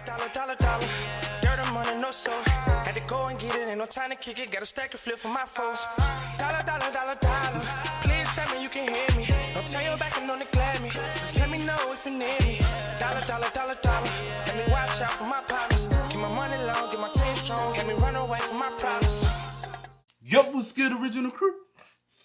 dollar. Dirt and money, no soul. Had to go and get it, ain't no time to kick it. Got a stack of flip for my foes. Dollar. Please tell me you can hear me. Don't turn your back and don't neglect me. Just let me know if you need me. Dollar. Let me watch out for my partners. Keep my money long, get my team strong. Let me run away from my problems. Yo, what's good, original crew?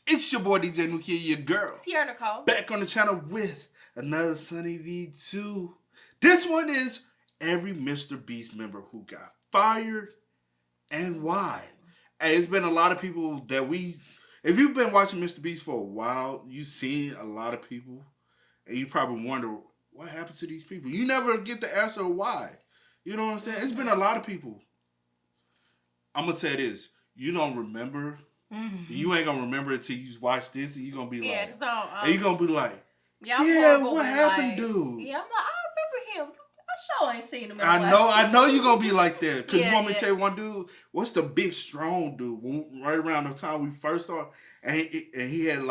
It's your boy DJ Nukia, your girl. Sierra Nicole. Back on the channel with another Sunny V2. This one is every MrBeast member who got fired and why. Hey, it's been a lot of people that if you've been watching MrBeast for a while, you've seen a lot of people, and you probably wonder, what happened to these people? You never get the answer why. You know what I'm saying? It's been a lot of people. I'm going to say this. You don't remember. Mm-hmm. You ain't going to remember it till you watch this, and you're going to be like, and you're going to be like, what happened, dude? Yeah, I'm like, I remember him. I sure ain't seen him. I know you're going to be like that. Because you want me to tell you one dude, what's the big, strong dude? Right around the time we first started, and he had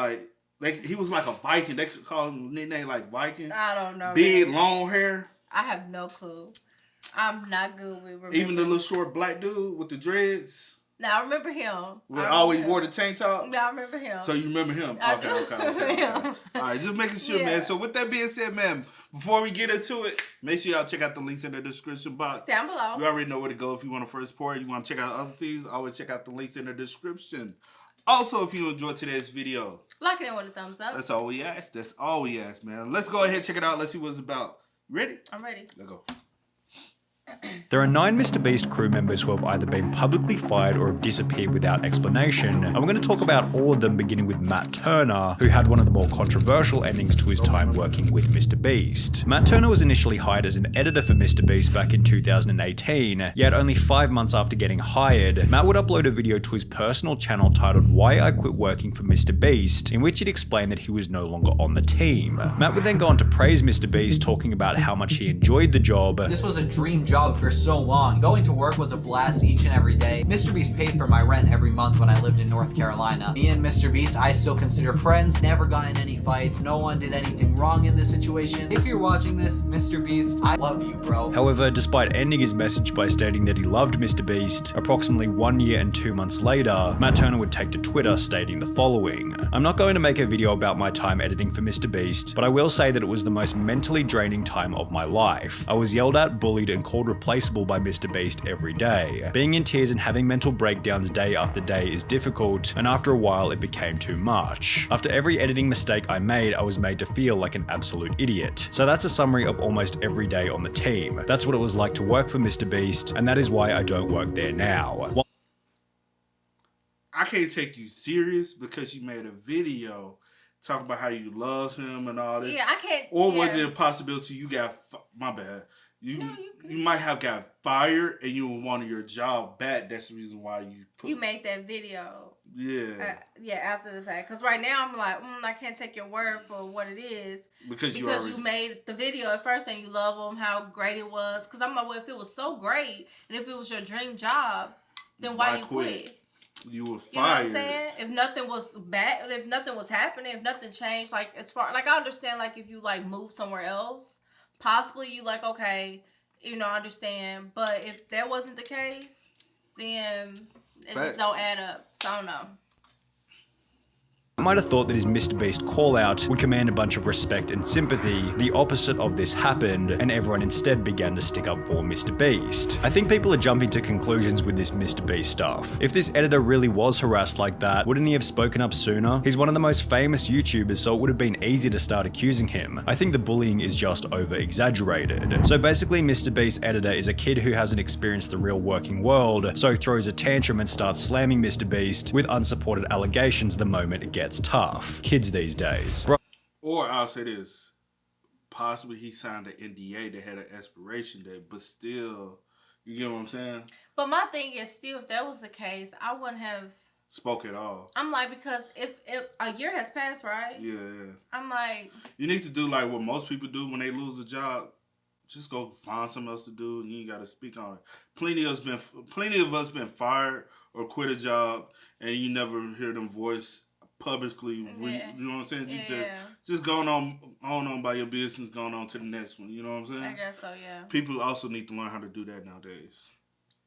he was like a Viking. They could call him a nickname like Viking. I don't know. Big, long hair. I have no clue. I'm not good with remembering. Even the little short black dude with the dreads. Now I remember him. Always wore the tank top. Now I remember him. So you remember him? Okay. All right, just making sure, man. So with that being said, man, before we get into it, make sure y'all check out the links in the description box. Down below. You already know where to go if you want to first support. You want to check out other things, always check out the links in the description. Also, if you enjoyed today's video, like it with a thumbs up. That's all we ask. Man. Let's go ahead, check it out. Let's see what it's about. You ready? I'm ready. Let's go. There are 9 MrBeast crew members who have either been publicly fired or have disappeared without explanation, and we're going to talk about all of them, beginning with Matt Turner, who had one of the more controversial endings to his time working with MrBeast. Matt Turner was initially hired as an editor for MrBeast back in 2018, yet only 5 months after getting hired, Matt would upload a video to his personal channel titled "Why I Quit Working for MrBeast," in which he'd explain that he was no longer on the team. Matt would then go on to praise MrBeast, talking about how much he enjoyed the job. This was a dream job for so long. Going to work was a blast each and every day. MrBeast paid for my rent every month when I lived in North Carolina. Me and MrBeast, I still consider friends. Never got in any fights. No one did anything wrong in this situation. If you're watching this, MrBeast, I love you, bro. However, despite ending his message by stating that he loved MrBeast, approximately 1 year and 2 months later, Matt Turner would take to Twitter stating the following: "I'm not going to make a video about my time editing for MrBeast, but I will say that it was the most mentally draining time of my life. I was yelled at, bullied, and called replaceable by MrBeast every day. Being in tears and having mental breakdowns day after day is difficult, and after a while it became too much. After every editing mistake I made, I was made to feel like an absolute idiot. So that's a summary of almost every day on the team. That's what it was like to work for MrBeast, and that is why I don't work there now." I can't take you serious because you made a video talking about how you love him and all that. Yeah, I can't. Or was it a possibility you got, my bad, you might have got fired and you wanted your job back. That's the reason why you made that video. Yeah. After the fact. Because right now I'm like, I can't take your word for what it is. Because you made the video at first and you love him, how great it was. Because I'm like, well, if it was so great and if it was your dream job, then why you quit? You were fired. You know what I'm saying? If nothing was bad, if nothing was happening, if nothing changed, I understand, if you move somewhere else, possibly you okay, I understand. But if that wasn't the case, then it just don't add up. So I don't know. I might have thought that his MrBeast call-out would command a bunch of respect and sympathy. The opposite of this happened, and everyone instead began to stick up for MrBeast. I think people are jumping to conclusions with this MrBeast stuff. If this editor really was harassed like that, wouldn't he have spoken up sooner? He's one of the most famous YouTubers, so it would have been easy to start accusing him. I think the bullying is just over-exaggerated. So basically, MrBeast editor is a kid who hasn't experienced the real working world, so throws a tantrum and starts slamming MrBeast with unsupported allegations the moment it gets tough. Kids these days. Or I'll say this, possibly he signed an NDA that had an expiration date, but still, you get what I'm saying? But my thing is, still, if that was the case, I wouldn't have spoke at all. I'm like, because if a year has passed, right? Yeah. I'm like, you need to do what most people do when they lose a job. Just go find something else to do, and you ain't got to speak on it. Plenty of us been fired or quit a job, and you never hear them voice publicly. Yeah. You know what I'm saying? You Yeah. just going on by your business, going on to the next one. You know what I'm saying? I guess so, yeah. People also need to learn how to do that nowadays.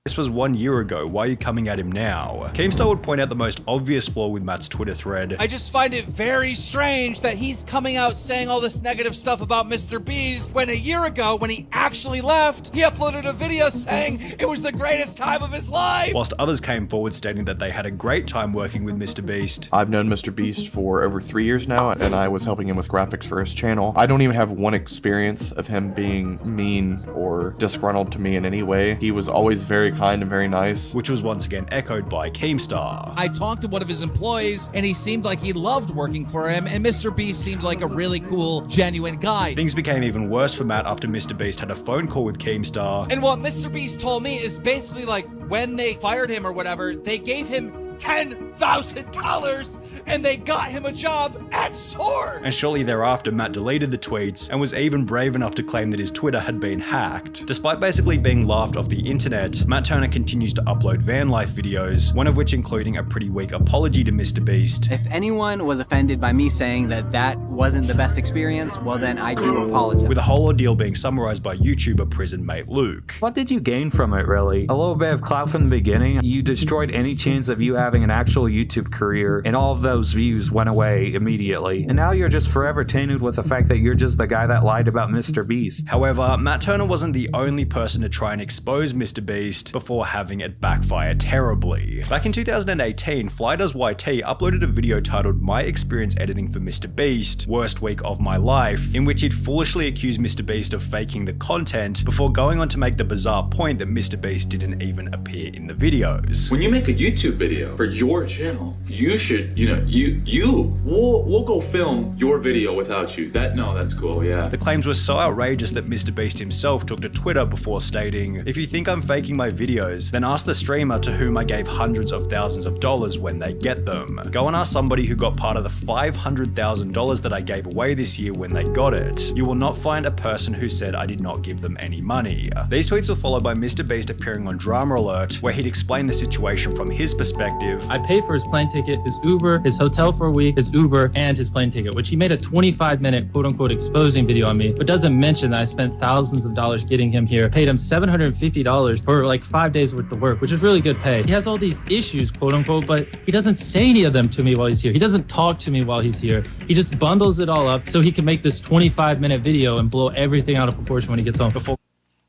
This was 1 year ago, why are you coming at him now? Keemstar would point out the most obvious flaw with Matt's Twitter thread. I just find it very strange that he's coming out saying all this negative stuff about MrBeast when a year ago, when he actually left, he uploaded a video saying it was the greatest time of his life. Whilst others came forward stating that they had a great time working with MrBeast. I've known MrBeast for over 3 years now, and I was helping him with graphics for his channel. I don't even have one experience of him being mean or disgruntled to me in any way. He was always very kind and very nice. Which was once again echoed by Keemstar. I talked to one of his employees, and he seemed like he loved working for him, and MrBeast seemed like a really cool, genuine guy. Things became even worse for Matt after MrBeast had a phone call with Keemstar. And what MrBeast told me is basically like when they fired him or whatever, they gave him $10,000 and they got him a job at Sword. And shortly thereafter, Matt deleted the tweets and was even brave enough to claim that his Twitter had been hacked. Despite basically being laughed off the internet, Matt Turner continues to upload van life videos, one of which including a pretty weak apology to MrBeast. If anyone was offended by me saying that that wasn't the best experience, well then I do apologize. With the whole ordeal being summarized by YouTuber prison mate Luke. What did you gain from it, really? A little bit of clout from the beginning. You destroyed any chance of you having an actual YouTube career, and all of those views went away immediately. And now you're just forever tainted with the fact that you're just the guy that lied about MrBeast. However, Matt Turner wasn't the only person to try and expose MrBeast before having it backfire terribly. Back in 2018, DoesYT uploaded a video titled My Experience Editing for MrBeast, Worst Week of My Life, in which he'd foolishly accused MrBeast of faking the content before going on to make the bizarre point that MrBeast didn't even appear in the videos. When you make a YouTube video for your channel, you should, we'll go film your video without you. That's cool, yeah. The claims were so outrageous that MrBeast himself took to Twitter before stating, "If you think I'm faking my videos, then ask the streamer to whom I gave hundreds of thousands of dollars when they get them. Go and ask somebody who got part of the $500,000 that I gave away this year when they got it. You will not find a person who said I did not give them any money." These tweets were followed by MrBeast appearing on Drama Alert, where he'd explain the situation from his perspective. I paid for his plane ticket, his Uber, his hotel for a week, his Uber, and his plane ticket, which he made a 25-minute quote-unquote exposing video on me, but doesn't mention that I spent thousands of dollars getting him here, paid him $750 for like 5 days worth of work, which is really good pay. He has all these issues, quote-unquote, but he doesn't say any of them to me while he's here. He doesn't talk to me while he's here. He just bundles it all up so he can make this 25-minute video and blow everything out of proportion when he gets home.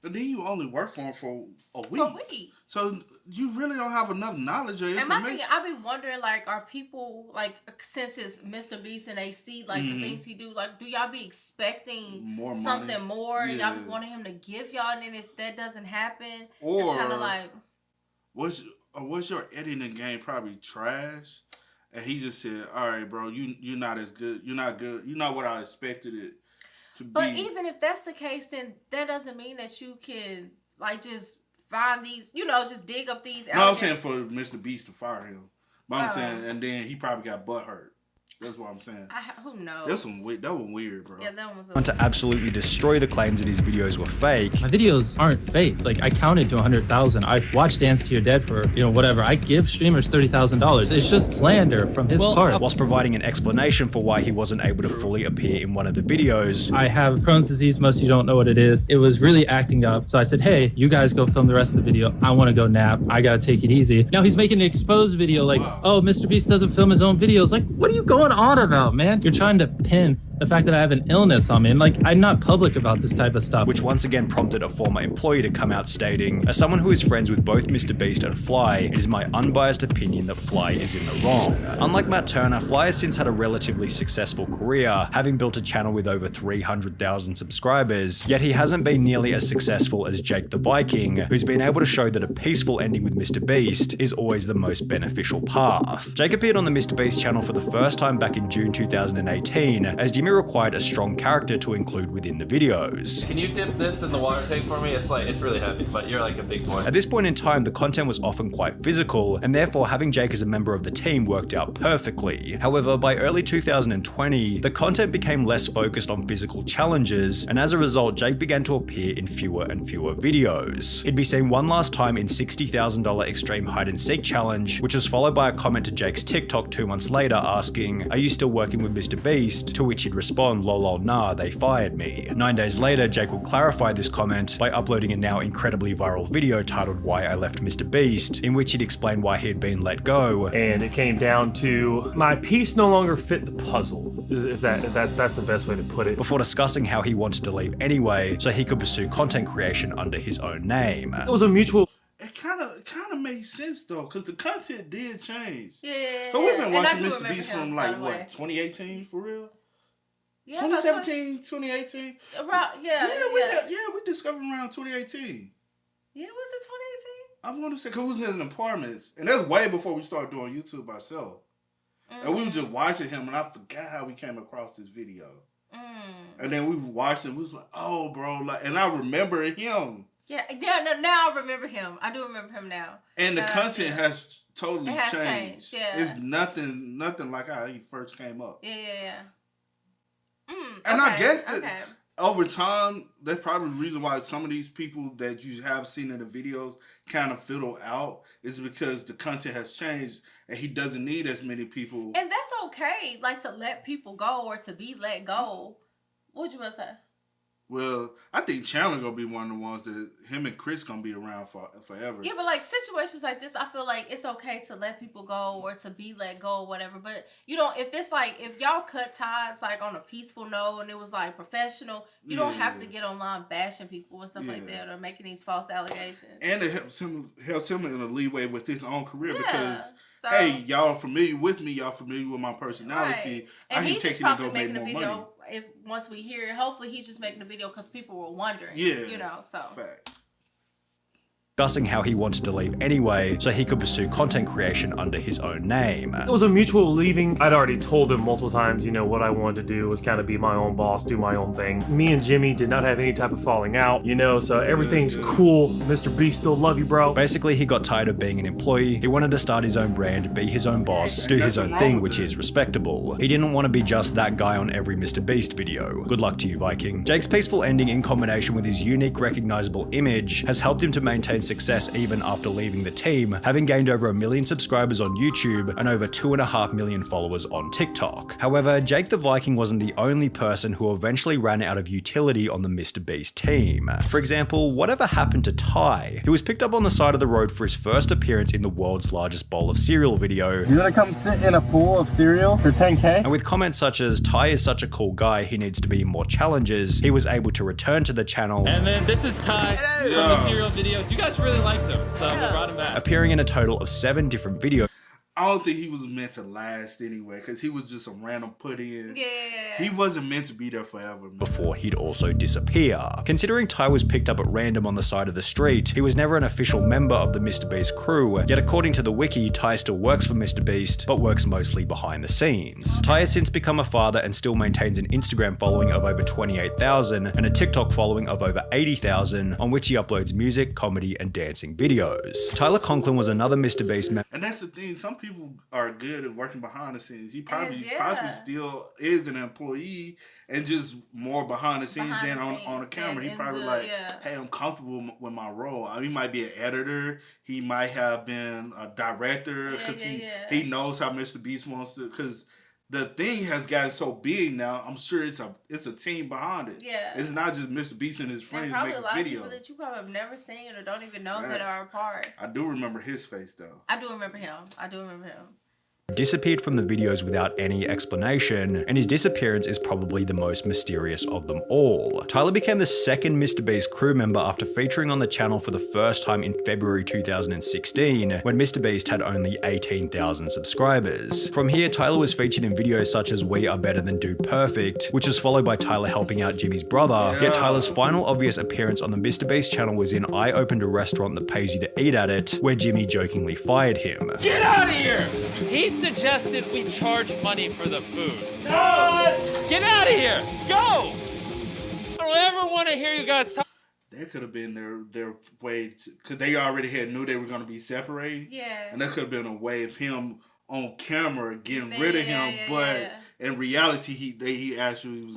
And then you only work for him for a week. For a week. So you really don't have enough knowledge or information. And my thing, I be wondering, like, are people, like, since it's MrBeast and they see, like, the things he do, like, do y'all be expecting more something money? more? And Yeah. y'all be wanting him to give y'all, and then if that doesn't happen, Or it's kind of like... Was your editing game probably trash? And he just said, all right, bro, you're not as good. You're not good. You're not what I expected it to be. But even if that's the case, then that doesn't mean that you can, like, just find these, just dig up these. No, I'm saying for MrBeast to fire him. But I'm saying, and then he probably got butthurt. That's what I'm saying. Who knows? That was weird, bro. Yeah, that one was. To absolutely destroy the claims that his videos were fake. My videos aren't fake. Like, I counted to 100,000. I watched Dance to Your Dead for, whatever. I give streamers $30,000. It's just slander from his part. Whilst providing an explanation for why he wasn't able to fully appear in one of the videos. I have Crohn's disease. Most of you don't know what it is. It was really acting up. So I said, hey, you guys go film the rest of the video. I want to go nap. I got to take it easy. Now he's making an exposed video like, oh, MrBeast doesn't film his own videos. Like, what are you going on about, man? You're trying to pin the fact that I have an illness on me. And like, I'm not public about this type of stuff. Which once again prompted a former employee to come out stating, as someone who is friends with both MrBeast and Fly, it is my unbiased opinion that Fly is in the wrong. Unlike Matt Turner, Fly has since had a relatively successful career, having built a channel with over 300,000 subscribers, yet he hasn't been nearly as successful as Jake the Viking, who's been able to show that a peaceful ending with MrBeast is always the most beneficial path. Jake appeared on the MrBeast channel for the first time back in June 2018, as Jimmy Jimmy required a strong character to include within the videos. Can you dip this in the water tank for me? It's really heavy, but you're like a big boy. At this point in time, the content was often quite physical, and therefore having Jake as a member of the team worked out perfectly. However, by early 2020, the content became less focused on physical challenges, and as a result, Jake began to appear in fewer and fewer videos. He'd be seen one last time in $60,000 Extreme Hide and Seek Challenge, which was followed by a comment to Jake's TikTok 2 months later asking, "Are you still working with MrBeast?" To which he'd respond, "Lol, nah, they fired me." 9 days later, Jake would clarify this comment by uploading a now incredibly viral video titled "Why I Left MrBeast," in which he'd explain why he had been let go. And it came down to my piece no longer fit the puzzle, if that's the best way to put it. Before discussing how he wanted to leave anyway, so he could pursue content creation under his own name. It was a mutual. It kind of made sense though, because the content did change. Yeah. So we've been watching And I do Mr. remember Beast him, from by like the what, way. 2018 for real? Yeah, 2017, 2018. Right, yeah. We discovered around 2018. Yeah, was it 2018? I want to say, because we was in apartments, and that's way before we started doing YouTube ourselves. And we were just watching him, and I forgot how we came across this video. And then we watched it, and we was like, "Oh, bro!" Like, and I remember him. Yeah. No, now I remember him. I do remember him now. And the content has totally changed. Yeah. It's nothing like how he first came up. Yeah. And I guess that over time, that's probably the reason why some of these people that you have seen in the videos kind of fiddle out is because the content has changed and he doesn't need as many people. And that's okay, like to let people go or to be let go. What you want to say? Well, I think Chandler gonna be one of the ones that him and Chris gonna be around for forever. Yeah, but like situations like this, I feel like it's okay to let people go or to be let go or whatever. But you know, if it's like if y'all cut ties like on a peaceful note and it was like professional, you don't have to get online bashing people and stuff like that or making these false allegations. And it helps him in a leeway with his own career because hey, y'all familiar with me, y'all familiar with my personality. Right. And I can he's take just you to probably go make making a more video. money. If once we hear it, hopefully he's just making a video because people were wondering. Yeah, you know. So facts. Discussing how he wanted to leave anyway, so he could pursue content creation under his own name. It was a mutual leaving. I'd already told him multiple times, you know, what I wanted to do was kind of be my own boss, do my own thing. Me and Jimmy did not have any type of falling out, you know, so everything's cool. MrBeast still love you, bro. Basically, he got tired of being an employee. He wanted to start his own brand, be his own boss, do his own thing, which is respectable. He didn't want to be just that guy on every MrBeast video. Good luck to you, Viking. Jake's peaceful ending in combination with his unique, recognizable image has helped him to maintain success even after leaving the team, having gained over 1 million subscribers on YouTube and over 2.5 million followers on TikTok. However, Jake the Viking wasn't the only person who eventually ran out of utility on the MrBeast team. For example, whatever happened to Ty? He was picked up on the side of the road for his first appearance in the world's largest bowl of cereal video. You wanna come sit in a pool of cereal for 10K? And with comments such as, Ty is such a cool guy, he needs to be in more challenges, he was able to return to the channel. And then this is Ty from the cereal videos. You guys really liked him, so we brought him back. Appearing in a total of 7 different videos. I don't think he was meant to last anyway, because he was just some random put in. Yeah. He wasn't meant to be there forever, man. Before he'd also disappear. Considering Ty was picked up at random on the side of the street, he was never an official member of the MrBeast crew, yet according to the wiki, Ty still works for MrBeast, but works mostly behind the scenes. Ty has since become a father and still maintains an Instagram following of over 28,000 and a TikTok following of over 80,000, on which he uploads music, comedy, and dancing videos. Tyler Conklin was another MrBeast member. And that's the thing, some people are good at working behind the scenes. He probably possibly still is an employee and just more behind the scenes than on the camera. He probably hey, I'm comfortable with my role. I mean, he might be an editor. He might have been a director because he knows how MrBeast wants to. Because the thing has gotten so big now. I'm sure it's a team behind it. Yeah, it's not just MrBeast and his friends making videos. Probably a lot of people that you probably have never seen or don't even know that are a part. I do remember his face though. I do remember him. Disappeared from the videos without any explanation, and his disappearance is probably the most mysterious of them all. Tyler became the second MrBeast crew member after featuring on the channel for the first time in February 2016, when MrBeast had only 18,000 subscribers. From here, Tyler was featured in videos such as We Are Better Than Dude Perfect, which was followed by Tyler helping out Jimmy's brother, yet Tyler's final obvious appearance on the MrBeast channel was in I Opened a Restaurant That Pays You to Eat at It, where Jimmy jokingly fired him. Get out of here! He's suggested we charge money for the food. Get out of here! Go! I don't ever want to hear you guys talk. That could have been their way, because they already knew they were going to be separated. Yeah. And that could have been a way of him on camera getting rid of him, but in reality, he actually was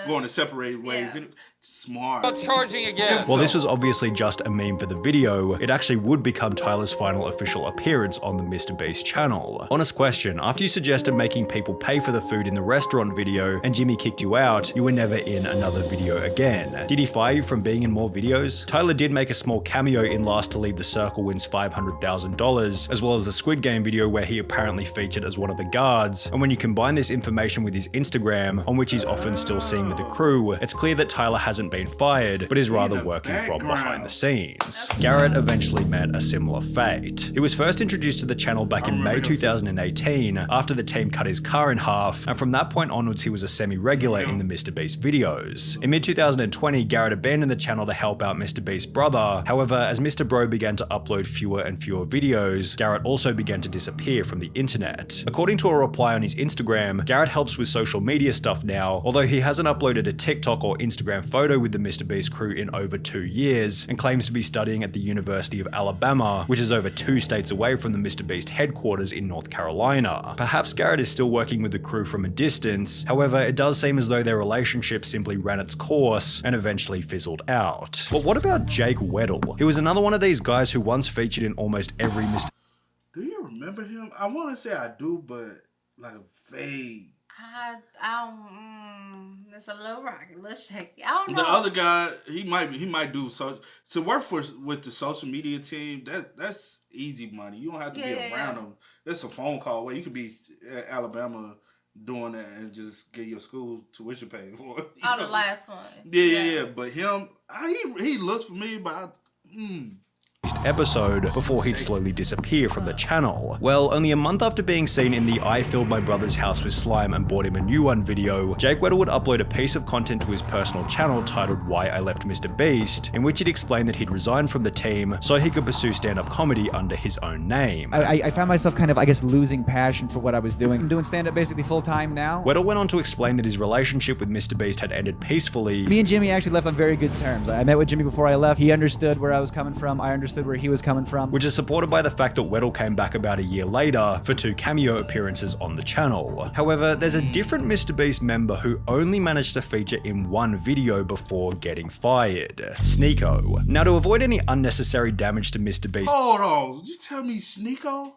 going to separate ways. Yeah. Smart. About charging again. While this was obviously just a meme for the video, it actually would become Tyler's final official appearance on the MrBeast channel. Honest question, after you suggested making people pay for the food in the restaurant video and Jimmy kicked you out, you were never in another video again. Did he fire you from being in more videos? Tyler did make a small cameo in Last to Leave the Circle Wins $500,000, as well as the Squid Game video where he apparently featured as one of the guards, and when you combine this information with his Instagram, on which he's often still seen with the crew, it's clear that Tyler hasn't been fired, but is rather working from behind the scenes. Garrett eventually met a similar fate. He was first introduced to the channel back in May 2018 after the team cut his car in half, and from that point onwards he was a semi-regular in the MrBeast videos. In mid-2020, Garrett abandoned the channel to help out MrBeast's brother. However, as Mr. Bro began to upload fewer and fewer videos, Garrett also began to disappear from the internet. According to a reply on his Instagram, Garrett helps with social media stuff now, although he hasn't uploaded a TikTok or Instagram photo with the MrBeast crew in over 2 years, and claims to be studying at the University of Alabama, which is over 2 states away from the MrBeast headquarters in North Carolina. Perhaps Garrett is still working with the crew from a distance, however, it does seem as though their relationship simply ran its course and eventually fizzled out. But what about Jake Weddle? He was another one of these guys who once featured in almost every Do you remember him? I want to say I do, but like a vague. It's a little rocky. Let's check. I don't know. The other guy, he might do so. To work with the social media team, that's easy money. You don't have to be around them. It's a phone call away. You could be at Alabama doing that and just get your school tuition paid for it. The last one. Yeah. But him, he looks familiar, but episode before he'd slowly disappear from the channel. Well, only a month after being seen in the I filled my brother's house with slime and bought him a new one video, Jake Weddle would upload a piece of content to his personal channel titled Why I Left MrBeast, in which he'd explained that he'd resigned from the team so he could pursue stand-up comedy under his own name. I found myself kind of, I guess, losing passion for what I was doing. I'm doing stand-up basically full-time now. Weddle went on to explain that his relationship with MrBeast had ended peacefully. Me and Jimmy actually left on very good terms. I met with Jimmy before I left. He understood where I was coming from. I understood where he was coming from. Which is supported by the fact that Weddle came back about a year later for 2 cameo appearances on the channel. However, there's a different MrBeast member who only managed to feature in 1 video before getting fired. Sniko. Now, to avoid any unnecessary damage to MrBeast— Hold on, you tell me Sniko?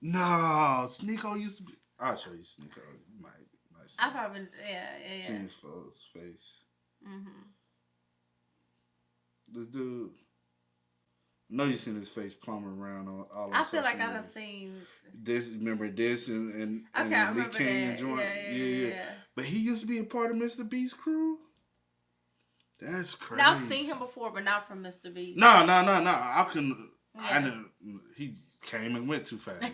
No, Sniko used to be. I'll show you Sniko. You might see. I probably See his face. This dude. I know you seen his face plumbing around on all. I feel like I done seen this. Remember this and okay, I Lee remember King that. and joint. Yeah. But he used to be a part of MrBeast crew. That's crazy. Now I've seen him before, but not from MrBeast. No. I couldn't. I knew he came and went too fast.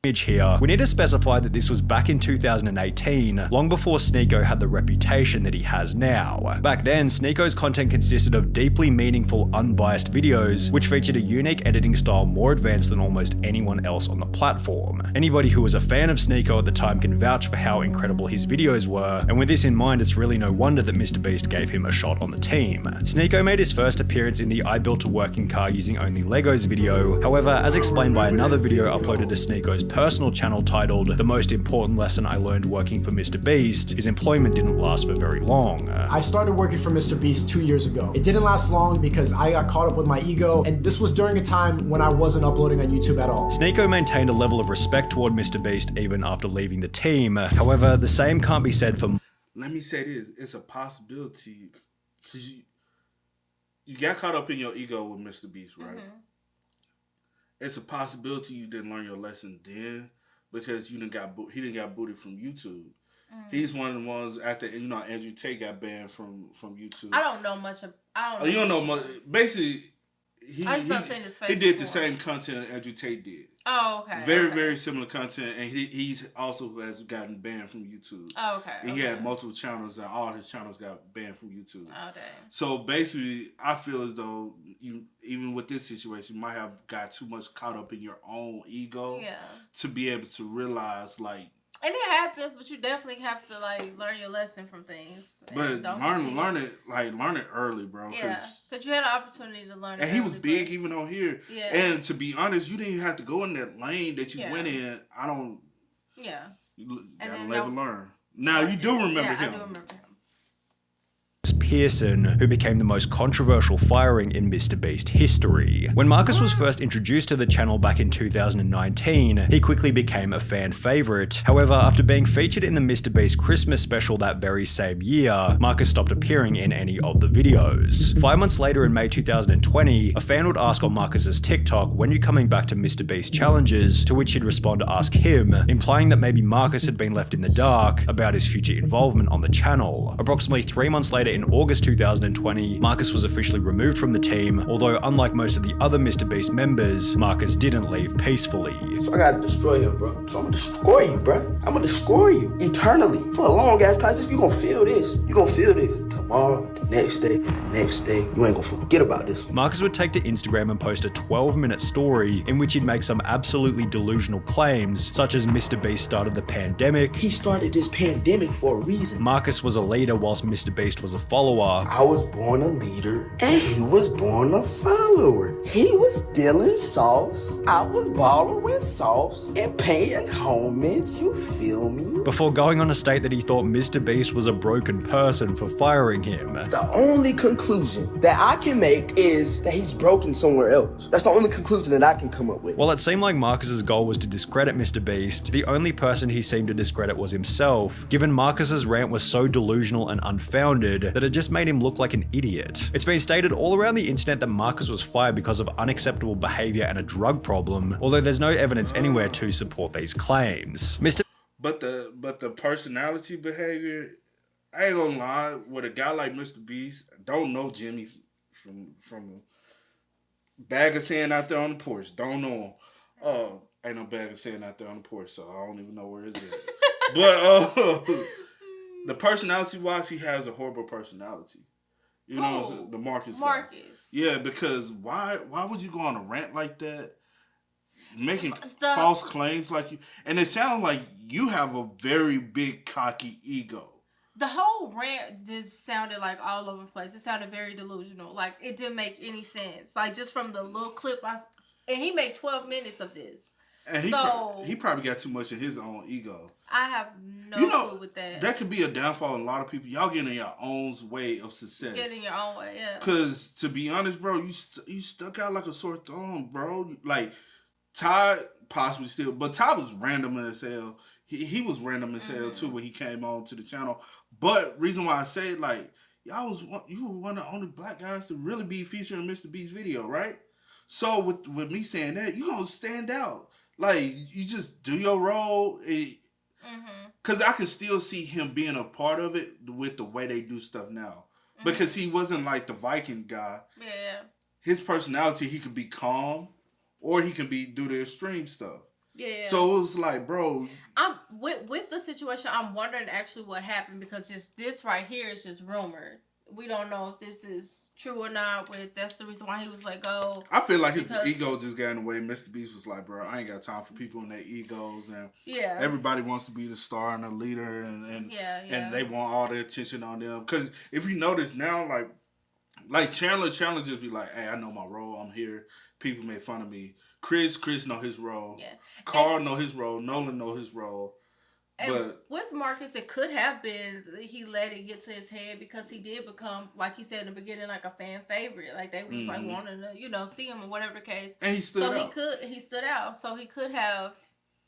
Here, we need to specify that this was back in 2018, long before Sniko had the reputation that he has now. Back then, Sniko's content consisted of deeply meaningful, unbiased videos, which featured a unique editing style more advanced than almost anyone else on the platform. Anybody who was a fan of Sniko at the time can vouch for how incredible his videos were, and with this in mind, it's really no wonder that MrBeast gave him a shot on the team. Sniko made his first appearance in the I Built a Working Car Using Only Legos video. However, as explained by another video uploaded to Sniko's personal channel titled The Most Important Lesson I Learned Working for MrBeast, his employment didn't last for very long. I started working for MrBeast 2 years ago. It didn't last long because I got caught up with my ego, and this was during a time when I wasn't uploading on YouTube at all. Sniko maintained a level of respect toward MrBeast even after leaving the team. However, the same can't be said for— Let me say this, it's a possibility, because you got caught up in your ego with MrBeast, right? It's a possibility you didn't learn your lesson then, because he didn't got booted from YouTube. He's one of the ones after Andrew Tate got banned from YouTube. I don't know much. You don't know much. Basically, I just not seen his face. He did the same content Andrew Tate did. Oh, okay. Very similar content, and he's also has gotten banned from YouTube. Oh, okay. And he had multiple channels, and all his channels got banned from YouTube. Oh, dang. So basically, I feel as though even with this situation, you might have got too much caught up in your own ego to be able to realize, like. And it happens, but you definitely have to like learn your lesson from things. But learn it early, bro. Yeah, because you had an opportunity to learn. And he was big even on here. Yeah. And to be honest, you didn't even have to go in that lane that you went in. Yeah. You gotta live and learn. Now you do remember him. I do remember him. Pearson, who became the most controversial firing in MrBeast history. When Marcus was first introduced to the channel back in 2019, he quickly became a fan favorite. However, after being featured in the MrBeast Christmas special that very same year, Marcus stopped appearing in any of the videos. 5 months later in May 2020, a fan would ask on Marcus's TikTok, "When you coming back to MrBeast challenges?" To which he'd respond to ask him, implying that maybe Marcus had been left in the dark about his future involvement on the channel. Approximately 3 months later in August 2020, Marcus was officially removed from the team, although unlike most of the other MrBeast members, Marcus didn't leave peacefully. So I gotta destroy him, bro. So I'm gonna destroy you, bro. I'm gonna destroy you eternally. For a long ass time, you gonna feel this. You gonna feel this tomorrow, the next day, and the next day. You ain't gonna forget about this. Marcus would take to Instagram and post a 12-minute story in which he'd make some absolutely delusional claims, such as MrBeast started the pandemic. He started this pandemic for a reason. Marcus was a leader whilst MrBeast was a follower. I was born a leader and he was born a follower. He was stealing sauce. I was borrowing sauce and paying homage, you feel me? Before going on to state that he thought MrBeast was a broken person for firing him. The only conclusion that I can make is that he's broken somewhere else. That's the only conclusion that I can come up with. While it seemed like Marcus's goal was to discredit MrBeast, the only person he seemed to discredit was himself, given Marcus's rant was so delusional and unfounded that it just made him look like an idiot. It's been stated all around the internet that Marcus was fired because of unacceptable behavior and a drug problem, although there's no evidence anywhere to support these claims. But the personality behavior, I ain't gonna lie, with a guy like MrBeast, don't know Jimmy from a bag of sand out there on the porch. Don't know him. Ain't no bag of sand out there on the porch, so I don't even know where it's at. But the personality wise, he has a horrible personality. You know, the Marcus guy. Yeah, because why would you go on a rant like that? Making false claims like you, and it sounds like you have a very big cocky ego. The whole rant just sounded like all over the place. It sounded very delusional. Like it didn't make any sense. Like just from the little clip, and he made 12 minutes of this. And he probably got too much in his own ego. I have no clue with that. That could be a downfall in a lot of people. Y'all getting in your own way of success. Getting your own way, yeah. Because to be honest, bro, you stuck out like a sore thumb, bro. Like Todd possibly still, but Todd was random as hell. He was random as hell too when he came on to the channel. But reason why I say it, like you were one of the only black guys to really be featured in MrBeast video, right? So with me saying that, you gonna stand out. Like you just do your role. Because I can still see him being a part of it with the way they do stuff now. Because he wasn't like the Viking guy. Yeah. His personality, he could be calm, or he can do the extreme stuff. Yeah. So it was like, bro. I'm with the situation. I'm wondering actually what happened because just this right here is just rumored. We don't know if this is true or not. But that's the reason why he was let go. I feel like his ego just got in the way. MrBeast was like, bro, I ain't got time for people and their egos, and everybody wants to be the star and the leader, and they want all the attention on them. Because if you notice now, like Chandler just be like, hey, I know my role. I'm here. People make fun of me. Chris know his role. Yeah. Carl know his role. Nolan know his role. But with Marcus, it could have been he let it get to his head because he did become, like he said in the beginning, like a fan favorite. Like they was like wanting to, see him or whatever the case. And he stood out. He stood out. So he could have,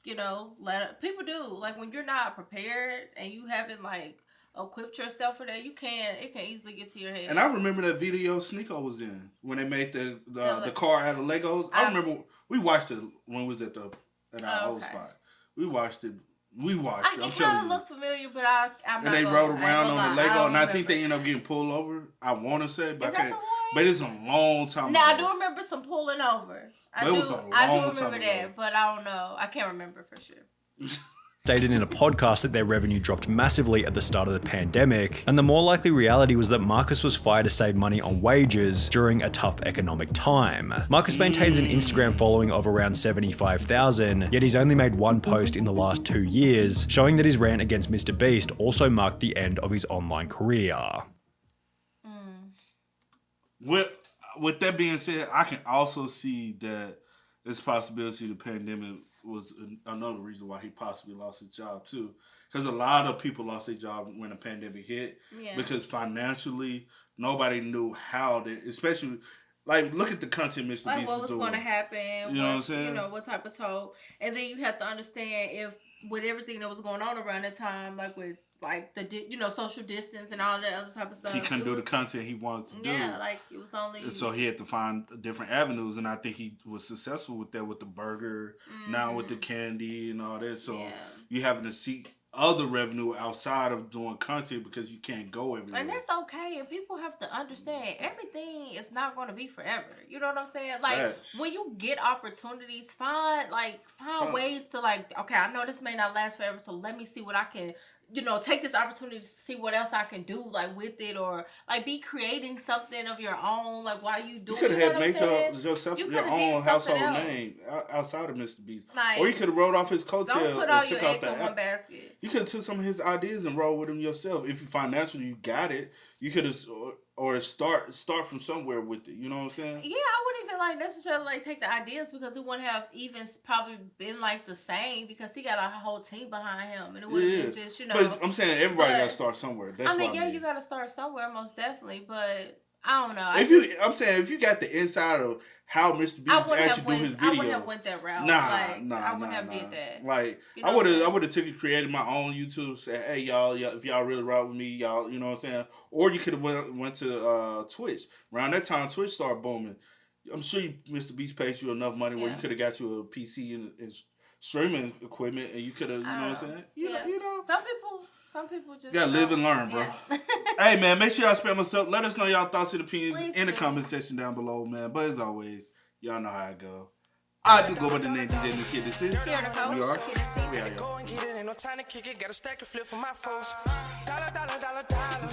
people do. Like when you're not prepared and you haven't like equipped yourself for that, it can easily get to your head. And I remember that video Sniko was in when they made the car out of Legos. I remember we watched it when we was at our old spot. We watched it We watched it. I'm It telling kind you. of looked familiar, but I'm And not they gonna, rode I ain't around gonna on the lie, Lego, I and I don't think they remember. ended up getting pulled over. I want to say, but Is I that can't. the one? But it's a long time Now I ago. do remember some pulling over. But it was a I do long time remember ago. that, but I don't know. I can't remember for sure. Stated in a podcast that their revenue dropped massively at the start of the pandemic, and the more likely reality was that Marcus was fired to save money on wages during a tough economic time. Marcus maintains an Instagram following of around 75,000, yet he's only made one post in the last 2 years, showing that his rant against MrBeast also marked the end of his online career. With that being said, I can also see that there's a possibility the pandemic was another reason why he possibly lost his job too. Because a lot of people lost their job when the pandemic hit. Yeah. Because financially, nobody knew how to, especially, like, look at the content Mr. Like Beast what was doing. going to happen, You know what I'm saying? You know, what type of toll. And then you have to understand if with everything that was going on around that time, like with like the social distance and all that other type of stuff. He couldn't do the content he wanted to do. Yeah, like it was only. So he had to find different avenues, and I think he was successful with that, with the burger, now with the candy and all that. So you having to seek other revenue outside of doing content because you can't go everywhere. And that's okay. And people have to understand everything is not going to be forever. You know what I'm saying? Like Facts. when you get opportunities, find ways to okay, I know this may not last forever, so let me see what I can. Take this opportunity to see what else I can do, with it, or be creating something of your own, while you do. You could have made yourself your own household name outside of Mr. Beast, or you could have rolled off his coattail. Don't put all and your took out eggs in one basket. You could have took some of his ideas and rolled with them yourself. If you financially you got it, you could have or start from somewhere with it. You know what I'm saying? Yeah, I wouldn't even necessarily take the ideas because it wouldn't have even probably been the same because he got a whole team behind him and it would have been just But I'm saying everybody got to start somewhere. That's you got to start somewhere most definitely. But I don't know. I'm saying if you got the inside of how Mr. Beast actually do his video, I wouldn't have went that route. I wouldn't have did that. I would have took it, created my own YouTube, said, hey y'all, if y'all really rock with me, y'all, you know what I'm saying? Or you could have went to Twitch. Around that time, Twitch started booming. I'm sure Mr. Beast paid you enough money where you could have got you a PC and streaming equipment, and you could have, you know what I'm saying? You know. Some people just gotta live and learn, bro. Yeah. Hey, man, make sure y'all spam us up. Let us know y'all thoughts and opinions in the do. comment section down below, man. But as always, y'all know how it go. I do go by the name DJ New Kid. This is New York. We out, y'all. Go and get it, ain't no time to kick it. Got a stack and flip for my folks. Dollar, dollar, dollar, dollar.